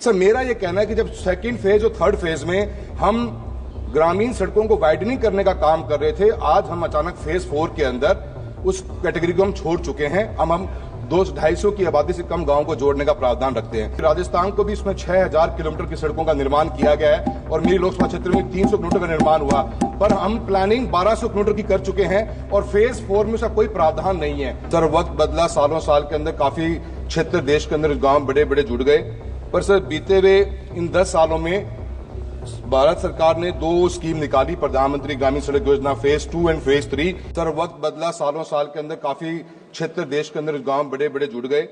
Sir मेरा ये कहना है कि जब सेकंड फेज और थर्ड फेज में हम ग्रामीण सड़कों को वाइडनिंग करने का काम कर रहे थे, आज हम अचानक फेज 4 के अंदर उस कैटेगरी को हम छोड़ चुके हैं। हम 250 की आबादी से कम गांवों को जोड़ने का प्रावधान रखते हैं। राजस्थान को भी इसमें 6000 किलोमीटर की सड़कों का निर्माण किया गया है और मेरी लोकसभा क्षेत्र में 300 किलोमीटर का निर्माण हुआ, पर हम प्लानिंग 1200 किलोमीटर की कर चुके हैं और फेज 4 में उसका कोई प्रावधान नहीं है। सर वक्त बदला, सालों साल के अंदर काफी क्षेत्र देश के अंदर गांव बड़े बड़े जुड़ गए, पर सर बीते हुए इन 10 सालों में भारत सरकार ने 2 स्कीम निकाली, प्रधानमंत्री ग्रामीण सड़क योजना फेज 2 एंड फेज 3। सर वक्त बदला, सालों साल के अंदर काफी क्षेत्र देश के अंदर गांव बड़े बड़े जुड़ गए,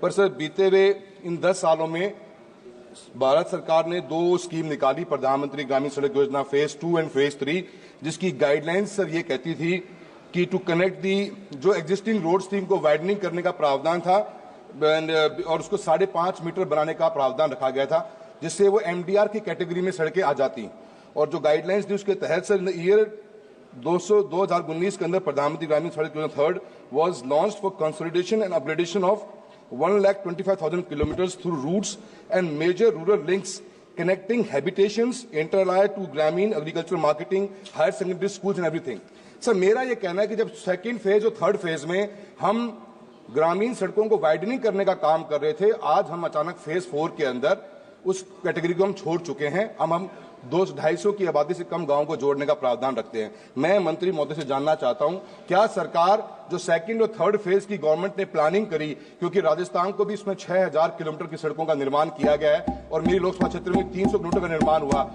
पर सर बीते हुए इन 10 सालों में भारत सरकार ने 2 स्कीम निकाली, प्रधानमंत्री ग्रामीण सड़क योजना फेज 2 एंड फेज 3, जिसकी गाइडलाइंस सर ये कहती थी कि टू कनेक्ट दी जो एग्जिस्टिंग रोड स्कीम को वाइडनिंग करने का प्रावधान था और उसको 5.5 मीटर बनाने का प्रावधान रखा गया था, जिससे वो एमडीआर की कैटेगरी में सड़कें आ जाती। और जो गाइडलाइंस थी उसके तहत सर ईयर 2019 के अंदर प्रधानमंत्री Gramin Sadak Yojana third was launched for consolidation and upgradation of 1,25,000 kilometres through routes and major rural links connecting habitations inter alia to gramin agriculture marketing higher secondary schools and everything. Sir मेरा ये कहना है कि जब सेकेंड फेज और थर्ड फेज में हम ग्रामीण सड़कों को वाइडनिंग करने का काम कर रहे थे, आज हम अचानक फेज 4 के अंदर उस कैटेगरी को हम छोड़ चुके हैं। हम 250 की आबादी से कम गांवों को जोड़ने का प्रावधान रखते हैं। मैं मंत्री महोदय से जानना चाहता हूं, क्या सरकार जो सेकंड और थर्ड फेज की गवर्नमेंट ने प्लानिंग करी, क्योंकि राजस्थान को भी इसमें 6000 किलोमीटर की सड़कों का निर्माण किया गया है और मेरी लोकसभा क्षेत्र में 300 किलोमीटर का निर्माण हुआ।